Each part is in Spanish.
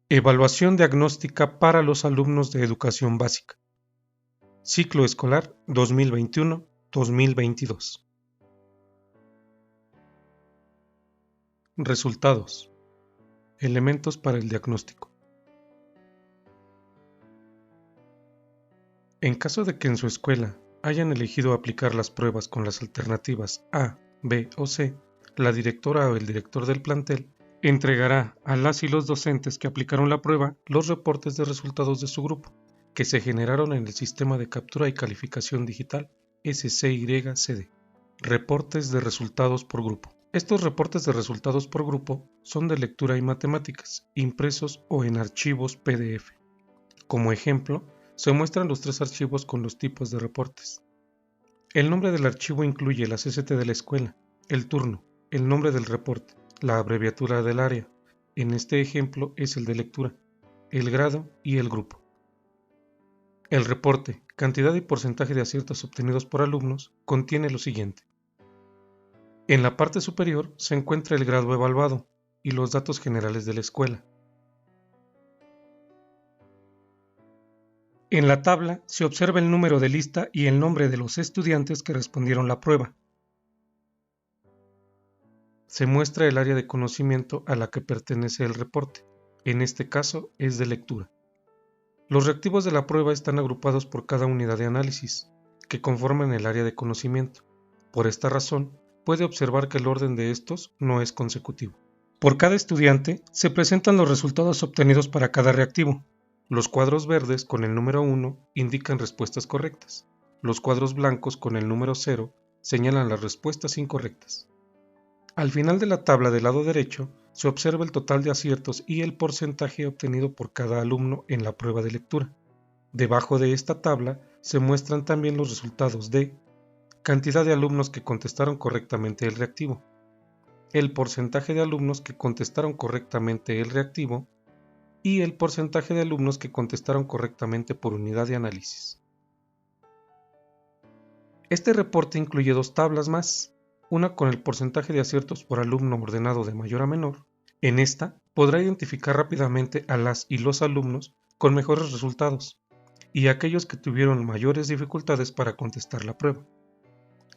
Evaluación diagnóstica para los alumnos de educación básica. Ciclo escolar 2021-2022. Resultados. Elementos para el diagnóstico. En caso de que en su escuela hayan elegido aplicar las pruebas con las alternativas A, B o C, la directora o el director del plantel entregará a las y los docentes que aplicaron la prueba los reportes de resultados de su grupo, que se generaron en el sistema de captura y calificación digital SCYCD. Reportes de resultados por grupo. Estos reportes de resultados por grupo son de lectura y matemáticas, impresos o en archivos PDF. Como ejemplo, se muestran los 3 archivos con los tipos de reportes. El nombre del archivo incluye la CCT de la escuela, el turno, el nombre del reporte, la abreviatura del área, en este ejemplo es el de lectura, el grado y el grupo. El reporte, cantidad y porcentaje de aciertos obtenidos por alumnos, contiene lo siguiente. En la parte superior se encuentra el grado evaluado y los datos generales de la escuela. En la tabla se observa el número de lista y el nombre de los estudiantes que respondieron la prueba. Se muestra el área de conocimiento a la que pertenece el reporte, en este caso es de lectura. Los reactivos de la prueba están agrupados por cada unidad de análisis, que conforman el área de conocimiento. Por esta razón, puede observar que el orden de estos no es consecutivo. Por cada estudiante, se presentan los resultados obtenidos para cada reactivo. Los cuadros verdes con el número 1 indican respuestas correctas. Los cuadros blancos con el número 0 señalan las respuestas incorrectas. Al final de la tabla del lado derecho se observa el total de aciertos y el porcentaje obtenido por cada alumno en la prueba de lectura. Debajo de esta tabla se muestran también los resultados de cantidad de alumnos que contestaron correctamente el reactivo, el porcentaje de alumnos que contestaron correctamente el reactivo y el porcentaje de alumnos que contestaron correctamente por unidad de análisis. Este reporte incluye 2 tablas más, una con el porcentaje de aciertos por alumno ordenado de mayor a menor. En esta podrá identificar rápidamente a las y los alumnos con mejores resultados y aquellos que tuvieron mayores dificultades para contestar la prueba.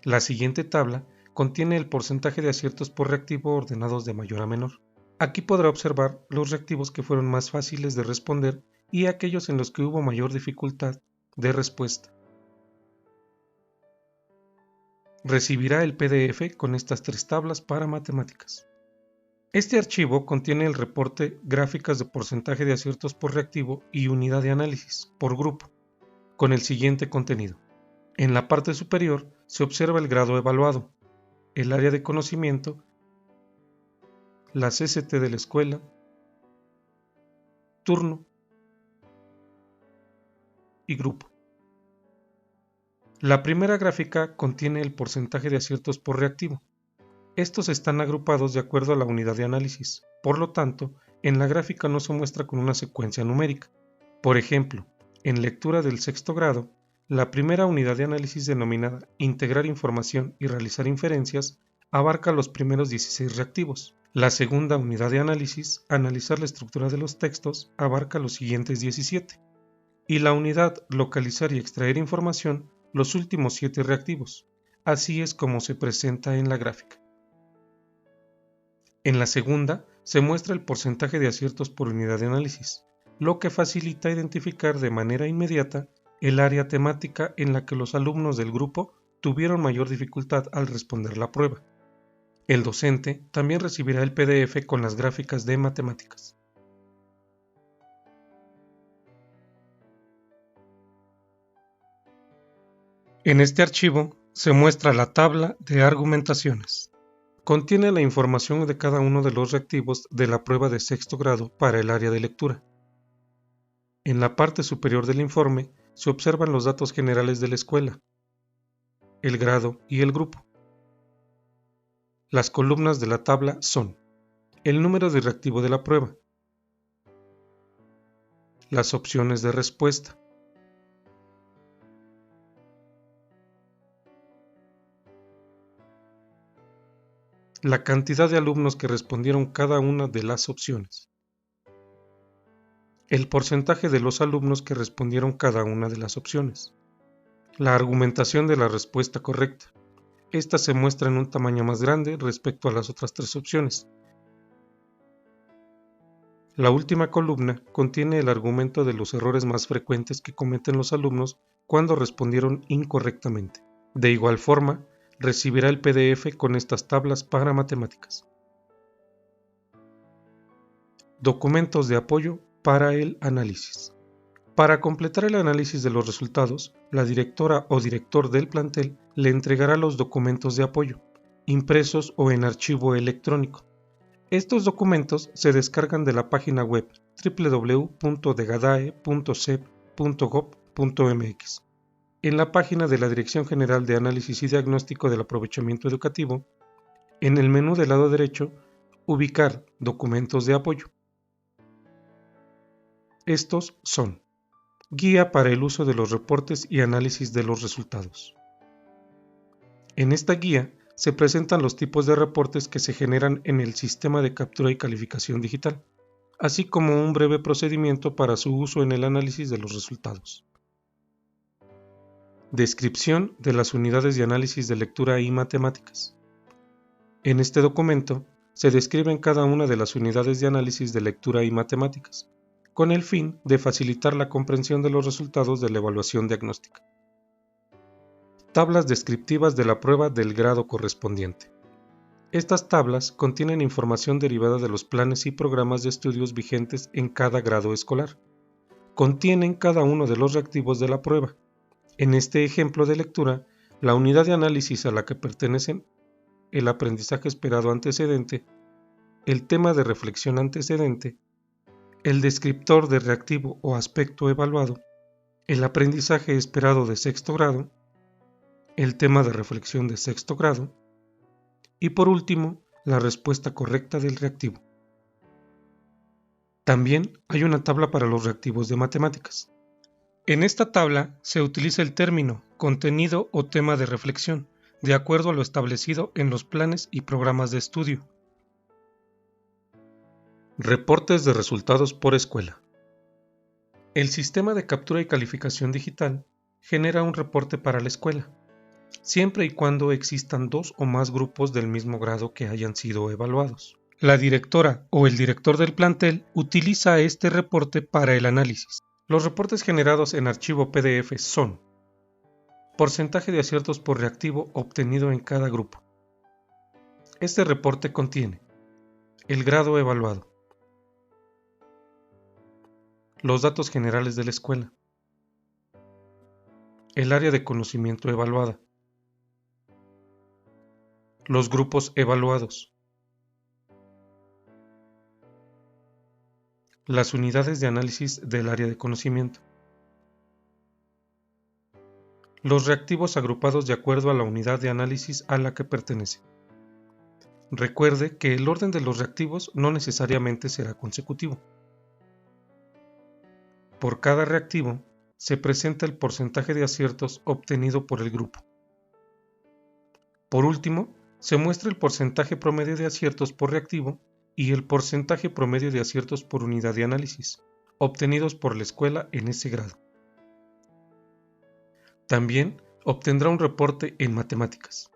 La siguiente tabla contiene el porcentaje de aciertos por reactivo ordenados de mayor a menor. Aquí podrá observar los reactivos que fueron más fáciles de responder y aquellos en los que hubo mayor dificultad de respuesta. Recibirá el PDF con estas 3 tablas para matemáticas. Este archivo contiene el reporte gráficas de porcentaje de aciertos por reactivo y unidad de análisis por grupo, con el siguiente contenido. En la parte superior se observa el grado evaluado, el área de conocimiento, la CCT de la escuela, turno y grupo. La primera gráfica contiene el porcentaje de aciertos por reactivo. Estos están agrupados de acuerdo a la unidad de análisis, por lo tanto, en la gráfica no se muestra con una secuencia numérica. Por ejemplo, en lectura del 6º grado, la primera unidad de análisis denominada Integrar información y realizar inferencias abarca los primeros 16 reactivos. La segunda unidad de análisis, Analizar la estructura de los textos, abarca los siguientes 17. Y la unidad Localizar y extraer información, los últimos 7 reactivos. Así es como se presenta en la gráfica. En la segunda, se muestra el porcentaje de aciertos por unidad de análisis, lo que facilita identificar de manera inmediata el área temática en la que los alumnos del grupo tuvieron mayor dificultad al responder la prueba. El docente también recibirá el PDF con las gráficas de matemáticas. En este archivo se muestra la tabla de argumentaciones. Contiene la información de cada uno de los reactivos de la prueba de 6º grado para el área de lectura. En la parte superior del informe se observan los datos generales de la escuela, el grado y el grupo. Las columnas de la tabla son el número de reactivo de la prueba, las opciones de respuesta, la cantidad de alumnos que respondieron cada una de las opciones. el porcentaje de los alumnos que respondieron cada una de las opciones, la argumentación de la respuesta correcta. Esta se muestra en un tamaño más grande respecto a las otras 3 opciones. La última columna contiene el argumento de los errores más frecuentes que cometen los alumnos cuando respondieron incorrectamente. De igual forma, recibirá el PDF con estas tablas para matemáticas. Documentos de apoyo para el análisis. Para completar el análisis de los resultados, la directora o director del plantel le entregará los documentos de apoyo, impresos o en archivo electrónico. Estos documentos se descargan de la página web www.degadae.cep.gov.mx. En la página de la Dirección General de Análisis y Diagnóstico del Aprovechamiento Educativo, en el menú del lado derecho, ubicar Documentos de apoyo. Estos son: Guía para el uso de los reportes y análisis de los resultados. En esta guía se presentan los tipos de reportes que se generan en el sistema de captura y calificación digital, así como un breve procedimiento para su uso en el análisis de los resultados. Descripción de las unidades de análisis de lectura y matemáticas. En este documento se describen cada una de las unidades de análisis de lectura y matemáticas, con el fin de facilitar la comprensión de los resultados de la evaluación diagnóstica. Tablas descriptivas de la prueba del grado correspondiente. Estas tablas contienen información derivada de los planes y programas de estudios vigentes en cada grado escolar. Contienen cada uno de los reactivos de la prueba. En este ejemplo de lectura, la unidad de análisis a la que pertenecen el aprendizaje esperado antecedente, el tema de reflexión antecedente, el descriptor de reactivo o aspecto evaluado, el aprendizaje esperado de sexto grado, el tema de reflexión de sexto grado y por último, la respuesta correcta del reactivo. También hay una tabla para los reactivos de matemáticas. En esta tabla se utiliza el término, contenido o tema de reflexión, de acuerdo a lo establecido en los planes y programas de estudio. Reportes de resultados por escuela. El sistema de captura y calificación digital genera un reporte para la escuela, siempre y cuando existan 2 o más grupos del mismo grado que hayan sido evaluados. La directora o el director del plantel utiliza este reporte para el análisis. Los reportes generados en archivo PDF son: porcentaje de aciertos por reactivo obtenido en cada grupo. Este reporte contiene el grado evaluado, los datos generales de la escuela, el área de conocimiento evaluada, los grupos evaluados, las unidades de análisis del área de conocimiento, los reactivos agrupados de acuerdo a la unidad de análisis a la que pertenece. Recuerde que el orden de los reactivos no necesariamente será consecutivo. Por cada reactivo se presenta el porcentaje de aciertos obtenido por el grupo. Por último, se muestra el porcentaje promedio de aciertos por reactivo y el porcentaje promedio de aciertos por unidad de análisis, obtenidos por la escuela en ese grado. También obtendrá un reporte en matemáticas.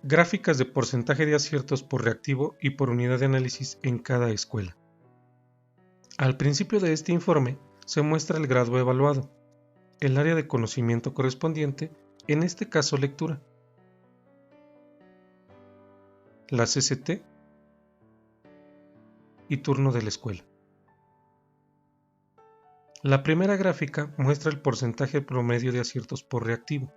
Gráficas de porcentaje de aciertos por reactivo y por unidad de análisis en cada escuela. Al principio de este informe se muestra el grado evaluado, el área de conocimiento correspondiente, en este caso lectura, la CCT y turno de la escuela. La primera gráfica muestra el porcentaje promedio de aciertos por reactivo.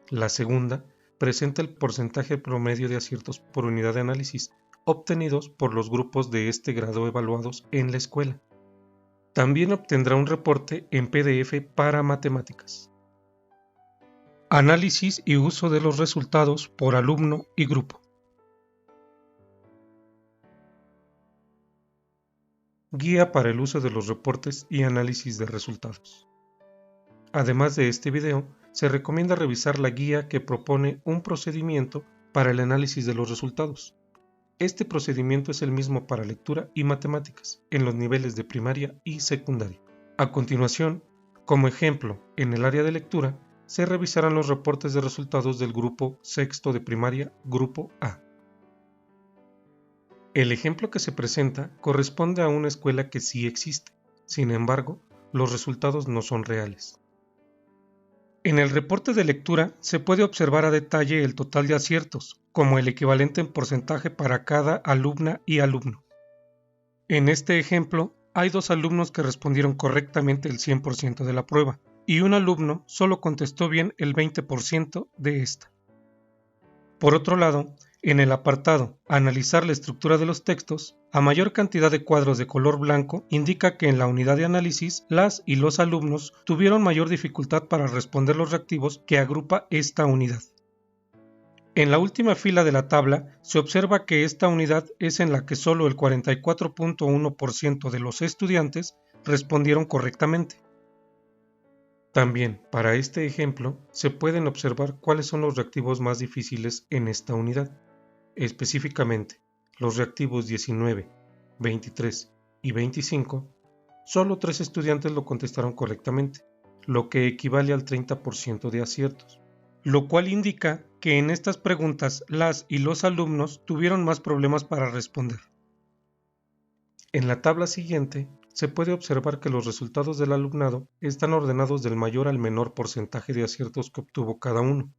La segunda presenta el porcentaje promedio de aciertos por unidad de análisis obtenidos por los grupos de este grado evaluados en la escuela. También obtendrá un reporte en PDF para matemáticas. Análisis y uso de los resultados por alumno y grupo. Guía para el uso de los reportes y análisis de resultados. Además de este video, se recomienda revisar la guía que propone un procedimiento para el análisis de los resultados. Este procedimiento es el mismo para lectura y matemáticas, en los niveles de primaria y secundaria. A continuación, como ejemplo, en el área de lectura, se revisarán los reportes de resultados del grupo sexto de primaria, grupo A. El ejemplo que se presenta corresponde a una escuela que sí existe, sin embargo, los resultados no son reales. En el reporte de lectura se puede observar a detalle el total de aciertos, como el equivalente en porcentaje para cada alumna y alumno. En este ejemplo, hay 2 alumnos que respondieron correctamente el 100% de la prueba, y un alumno solo contestó bien el 20% de esta. Por otro lado, en el apartado Analizar la estructura de los textos, a mayor cantidad de cuadros de color blanco indica que en la unidad de análisis las y los alumnos tuvieron mayor dificultad para responder los reactivos que agrupa esta unidad. En la última fila de la tabla se observa que esta unidad es en la que solo el 44.1% de los estudiantes respondieron correctamente. También, para este ejemplo, se pueden observar cuáles son los reactivos más difíciles en esta unidad. Específicamente, los reactivos 19, 23 y 25, solo 3 estudiantes lo contestaron correctamente, lo que equivale al 30% de aciertos, lo cual indica que en estas preguntas las y los alumnos tuvieron más problemas para responder. En la tabla siguiente, se puede observar que los resultados del alumnado están ordenados del mayor al menor porcentaje de aciertos que obtuvo cada uno.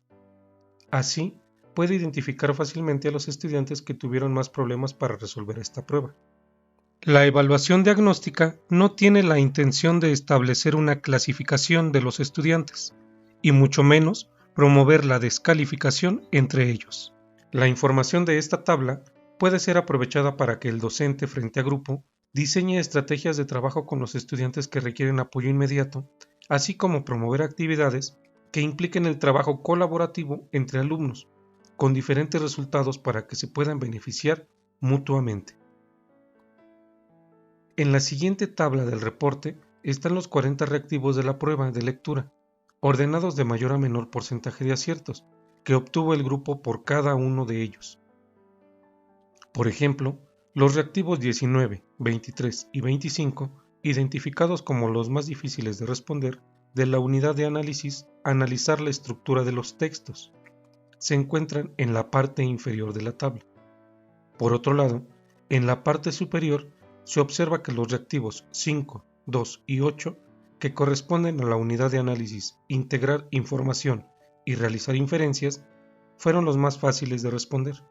Así, puede identificar fácilmente a los estudiantes que tuvieron más problemas para resolver esta prueba. La evaluación diagnóstica no tiene la intención de establecer una clasificación de los estudiantes, y mucho menos promover la descalificación entre ellos. La información de esta tabla puede ser aprovechada para que el docente frente a grupo diseñe estrategias de trabajo con los estudiantes que requieren apoyo inmediato, así como promover actividades que impliquen el trabajo colaborativo entre alumnos, con diferentes resultados para que se puedan beneficiar mutuamente. En la siguiente tabla del reporte están los 40 reactivos de la prueba de lectura, ordenados de mayor a menor porcentaje de aciertos, que obtuvo el grupo por cada uno de ellos. Por ejemplo, los reactivos 19, 23 y 25, identificados como los más difíciles de responder, de la unidad de análisis, analizar la estructura de los textos, se encuentran en la parte inferior de la tabla. Por otro lado, en la parte superior se observa que los reactivos 5, 2 y 8, que corresponden a la unidad de análisis, integrar información y realizar inferencias, fueron los más fáciles de responder.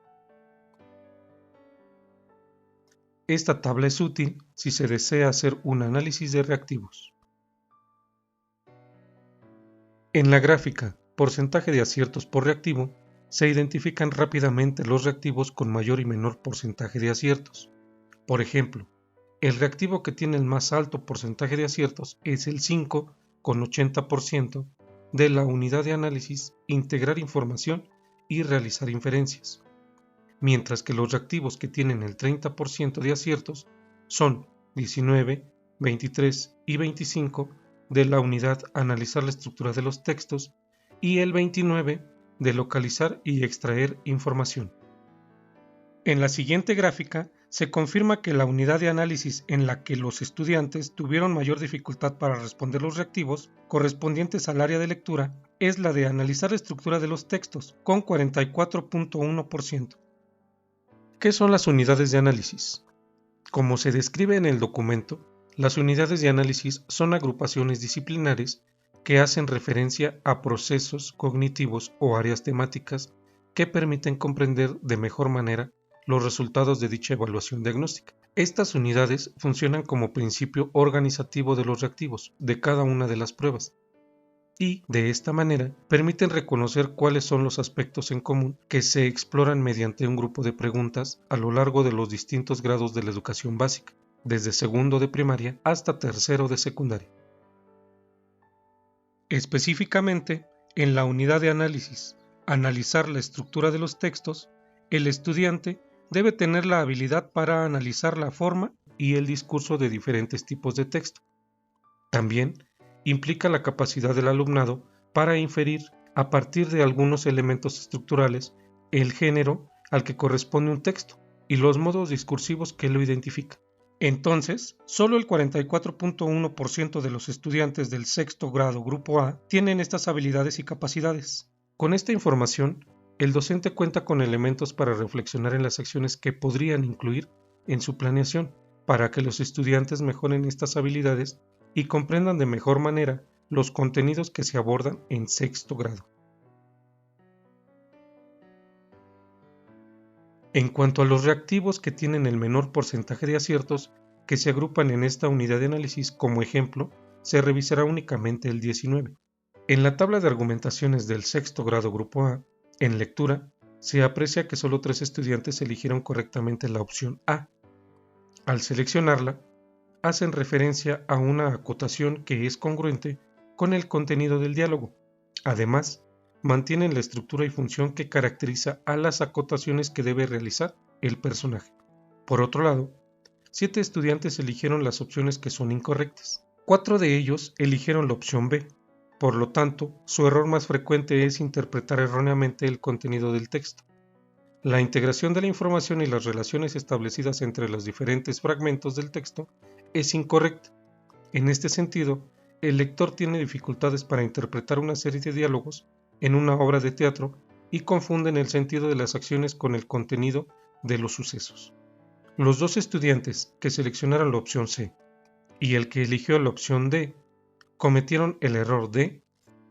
Esta tabla es útil si se desea hacer un análisis de reactivos. En la gráfica porcentaje de aciertos por reactivo, se identifican rápidamente los reactivos con mayor y menor porcentaje de aciertos. Por ejemplo, el reactivo que tiene el más alto porcentaje de aciertos es el 5 con 80% de la unidad de análisis, integrar información y realizar inferencias, mientras que los reactivos que tienen el 30% de aciertos son 19, 23 y 25 de la unidad analizar la estructura de los textos y el 29 de localizar y extraer información. En la siguiente gráfica se confirma que la unidad de análisis en la que los estudiantes tuvieron mayor dificultad para responder los reactivos correspondientes al área de lectura es la de analizar la estructura de los textos, con 44.1%. ¿Qué son las unidades de análisis? Como se describe en el documento, las unidades de análisis son agrupaciones disciplinares que hacen referencia a procesos cognitivos o áreas temáticas que permiten comprender de mejor manera los resultados de dicha evaluación diagnóstica. Estas unidades funcionan como principio organizativo de los reactivos de cada una de las pruebas y, de esta manera, permiten reconocer cuáles son los aspectos en común que se exploran mediante un grupo de preguntas a lo largo de los distintos grados de la educación básica, desde segundo de primaria hasta tercero de secundaria. Específicamente, en la unidad de análisis, analizar la estructura de los textos, el estudiante debe tener la habilidad para analizar la forma y el discurso de diferentes tipos de texto. También implica la capacidad del alumnado para inferir, a partir de algunos elementos estructurales, el género al que corresponde un texto, y los modos discursivos que lo identifican. Entonces, solo el 44.1% de los estudiantes del sexto grado Grupo A tienen estas habilidades y capacidades. Con esta información, el docente cuenta con elementos para reflexionar en las acciones que podrían incluir en su planeación, para que los estudiantes mejoren estas habilidades y comprendan de mejor manera los contenidos que se abordan en sexto grado. En cuanto a los reactivos que tienen el menor porcentaje de aciertos, que se agrupan en esta unidad de análisis como ejemplo, se revisará únicamente el 19. En la tabla de argumentaciones del sexto grado Grupo A, en lectura, se aprecia que solo 3 estudiantes eligieron correctamente la opción A. Al seleccionarla, hacen referencia a una acotación que es congruente con el contenido del diálogo. Además, mantienen la estructura y función que caracteriza a las acotaciones que debe realizar el personaje. Por otro lado, 7 estudiantes eligieron las opciones que son incorrectas. 4 de ellos eligieron la opción B. Por lo tanto, su error más frecuente es interpretar erróneamente el contenido del texto. La integración de la información y las relaciones establecidas entre los diferentes fragmentos del texto es incorrecta. En este sentido, el lector tiene dificultades para interpretar una serie de diálogos en una obra de teatro y confunden el sentido de las acciones con el contenido de los sucesos. Los 2 estudiantes que seleccionaron la opción C y el que eligió la opción D cometieron el error de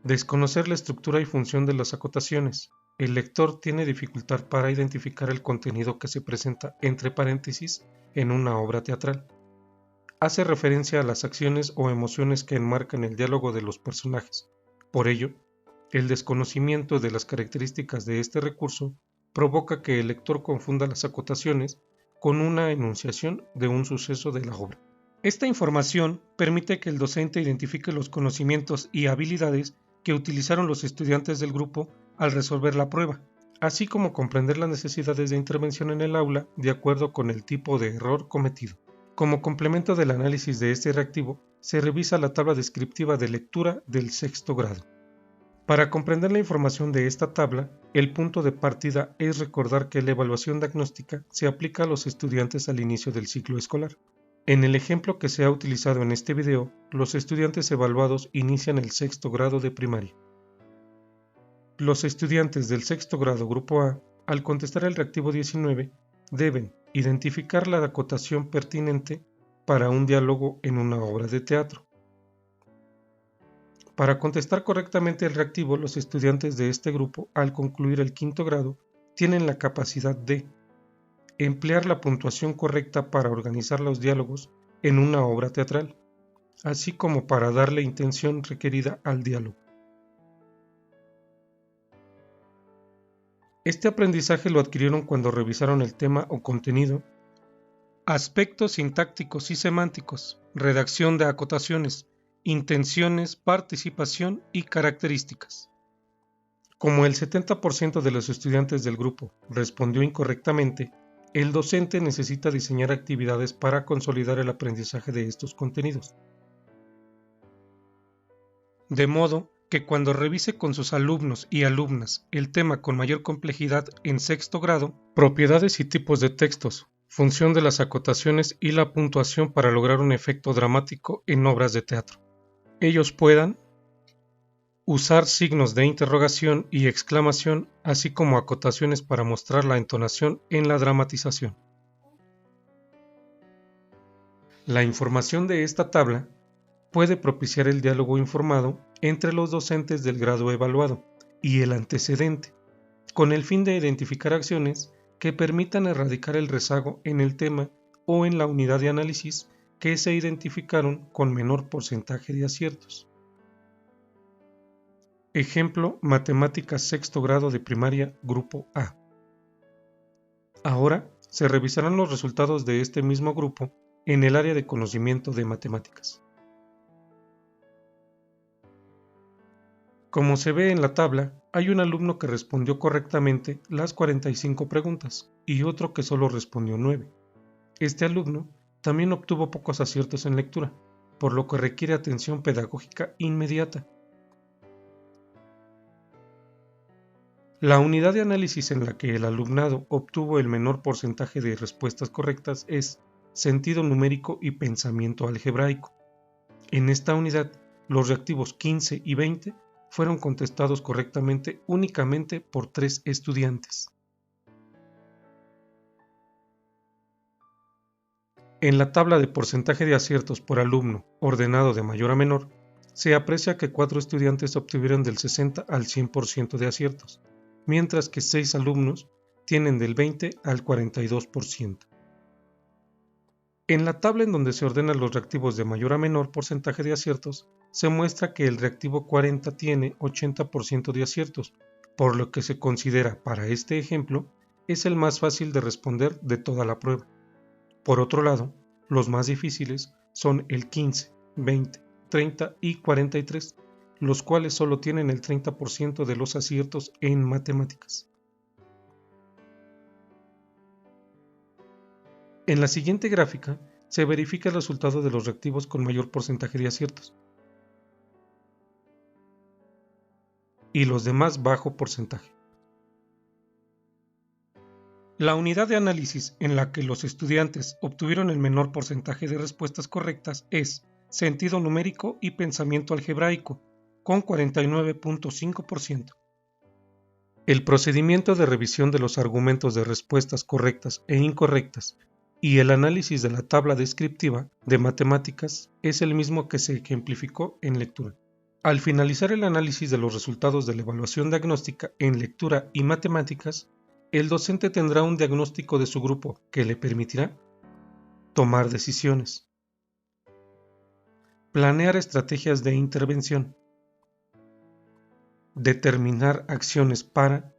desconocer la estructura y función de las acotaciones. El lector tiene dificultad para identificar el contenido que se presenta entre paréntesis en una obra teatral. Hace referencia a las acciones o emociones que enmarcan el diálogo de los personajes. Por ello, el desconocimiento de las características de este recurso provoca que el lector confunda las acotaciones con una enunciación de un suceso de la obra. Esta información permite que el docente identifique los conocimientos y habilidades que utilizaron los estudiantes del grupo al resolver la prueba, así como comprender las necesidades de intervención en el aula de acuerdo con el tipo de error cometido. Como complemento del análisis de este reactivo, se revisa la tabla descriptiva de lectura del sexto grado. Para comprender la información de esta tabla, el punto de partida es recordar que la evaluación diagnóstica se aplica a los estudiantes al inicio del ciclo escolar. En el ejemplo que se ha utilizado en este video, los estudiantes evaluados inician el sexto grado de primaria. Los estudiantes del sexto grado Grupo A, al contestar el reactivo 19, deben identificar la acotación pertinente para un diálogo en una obra de teatro. Para contestar correctamente el reactivo, los estudiantes de este grupo, al concluir el quinto grado, tienen la capacidad de emplear la puntuación correcta para organizar los diálogos en una obra teatral, así como para darle intención requerida al diálogo. Este aprendizaje lo adquirieron cuando revisaron el tema o contenido, aspectos sintácticos y semánticos, redacción de acotaciones, intenciones, participación y características. Como el 70% de los estudiantes del grupo respondió incorrectamente, el docente necesita diseñar actividades para consolidar el aprendizaje de estos contenidos. De modo que cuando revise con sus alumnos y alumnas el tema con mayor complejidad en sexto grado, propiedades y tipos de textos, función de las acotaciones y la puntuación para lograr un efecto dramático en obras de teatro, ellos puedan usar signos de interrogación y exclamación, así como acotaciones para mostrar la entonación en la dramatización. La información de esta tabla puede propiciar el diálogo informado entre los docentes del grado evaluado y el antecedente, con el fin de identificar acciones que permitan erradicar el rezago en el tema o en la unidad de análisis que se identificaron con menor porcentaje de aciertos. Ejemplo, matemáticas sexto grado de primaria, grupo A. Ahora se revisarán los resultados de este mismo grupo en el área de conocimiento de matemáticas. Como se ve en la tabla, hay un alumno que respondió correctamente las 45 preguntas y otro que solo respondió 9. Este alumno también obtuvo pocos aciertos en lectura, por lo que requiere atención pedagógica inmediata. La unidad de análisis en la que el alumnado obtuvo el menor porcentaje de respuestas correctas es sentido numérico y pensamiento algebraico. En esta unidad, los reactivos 15 y 20 fueron contestados correctamente únicamente por 3 estudiantes. En la tabla de porcentaje de aciertos por alumno, ordenado de mayor a menor, se aprecia que 4 estudiantes obtuvieron del 60 al 100% de aciertos, mientras que 6 alumnos tienen del 20 al 42%. En la tabla en donde se ordenan los reactivos de mayor a menor porcentaje de aciertos, se muestra que el reactivo 40 tiene 80% de aciertos, por lo que se considera para este ejemplo es el más fácil de responder de toda la prueba. Por otro lado, los más difíciles son el 15, 20, 30 y 43, los cuales solo tienen el 30% de los aciertos en matemáticas. En la siguiente gráfica se verifica el resultado de los reactivos con mayor porcentaje de aciertos y los de más bajo porcentaje. La unidad de análisis en la que los estudiantes obtuvieron el menor porcentaje de respuestas correctas es sentido numérico y pensamiento algebraico, con 49.5%. El procedimiento de revisión de los argumentos de respuestas correctas e incorrectas y el análisis de la tabla descriptiva de matemáticas es el mismo que se ejemplificó en lectura. Al finalizar el análisis de los resultados de la evaluación diagnóstica en lectura y matemáticas, el docente tendrá un diagnóstico de su grupo que le permitirá tomar decisiones, planear estrategias de intervención, determinar acciones para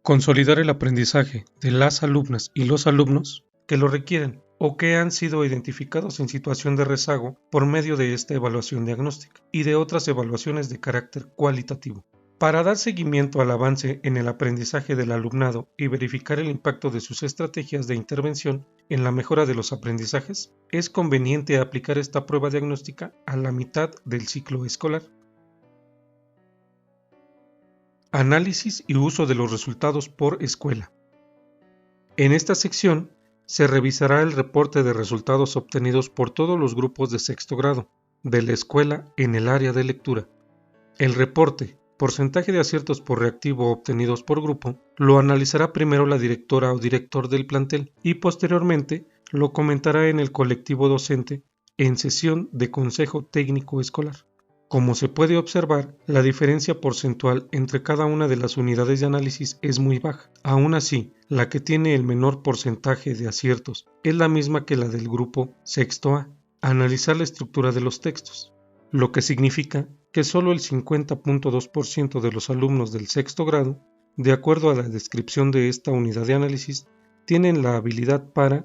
consolidar el aprendizaje de las alumnas y los alumnos que lo requieren o que han sido identificados en situación de rezago por medio de esta evaluación diagnóstica y de otras evaluaciones de carácter cualitativo. Para dar seguimiento al avance en el aprendizaje del alumnado y verificar el impacto de sus estrategias de intervención en la mejora de los aprendizajes, es conveniente aplicar esta prueba diagnóstica a la mitad del ciclo escolar. Análisis y uso de los resultados por escuela. En esta sección se revisará el reporte de resultados obtenidos por todos los grupos de sexto grado de la escuela en el área de lectura. El reporte, porcentaje de aciertos por reactivo obtenidos por grupo, lo analizará primero la directora o director del plantel y posteriormente lo comentará en el colectivo docente en sesión de consejo técnico escolar. Como se puede observar, la diferencia porcentual entre cada una de las unidades de análisis es muy baja. Aún así, la que tiene el menor porcentaje de aciertos es la misma que la del grupo sexto A, analizar la estructura de los textos, lo que significa que solo el 50.2% de los alumnos del sexto grado, de acuerdo a la descripción de esta unidad de análisis, tienen la habilidad para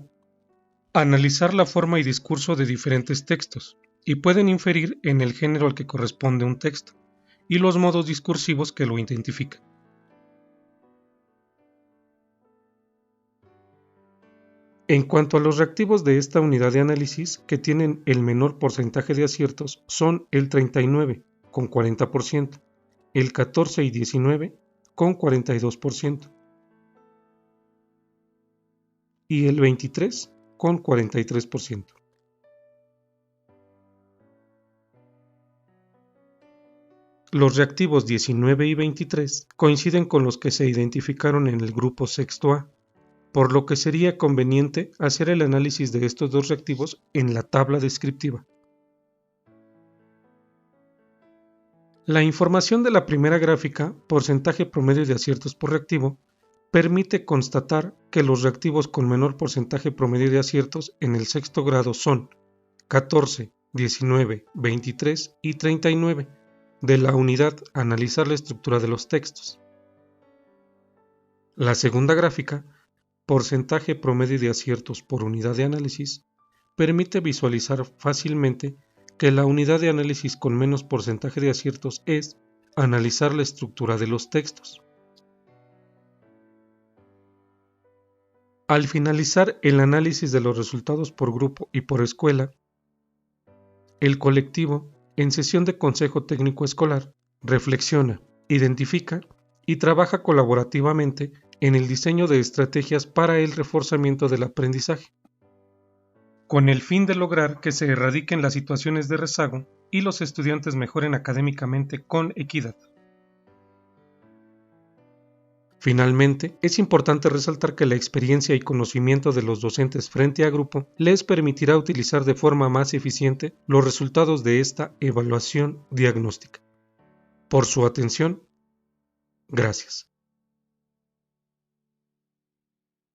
analizar la forma y discurso de diferentes textos, y pueden inferir en el género al que corresponde un texto, y los modos discursivos que lo identifican. En cuanto a los reactivos de esta unidad de análisis, que tienen el menor porcentaje de aciertos, son el 39, con 40%, el 14 y 19, con 42%, y el 23, con 43%. Los reactivos 19 y 23 coinciden con los que se identificaron en el grupo sexto A, por lo que sería conveniente hacer el análisis de estos dos reactivos en la tabla descriptiva. La información de la primera gráfica, porcentaje promedio de aciertos por reactivo, permite constatar que los reactivos con menor porcentaje promedio de aciertos en el sexto grado son 14, 19, 23 y 39, de la unidad Analizar la estructura de los textos. La segunda gráfica, porcentaje promedio de aciertos por unidad de análisis, permite visualizar fácilmente que la unidad de análisis con menos porcentaje de aciertos es analizar la estructura de los textos. Al finalizar el análisis de los resultados por grupo y por escuela, el colectivo, en sesión de consejo técnico escolar, reflexiona, identifica y trabaja colaborativamente en el diseño de estrategias para el reforzamiento del aprendizaje, con el fin de lograr que se erradiquen las situaciones de rezago y los estudiantes mejoren académicamente con equidad. Finalmente, es importante resaltar que la experiencia y conocimiento de los docentes frente a grupo les permitirá utilizar de forma más eficiente los resultados de esta evaluación diagnóstica. Por su atención, gracias.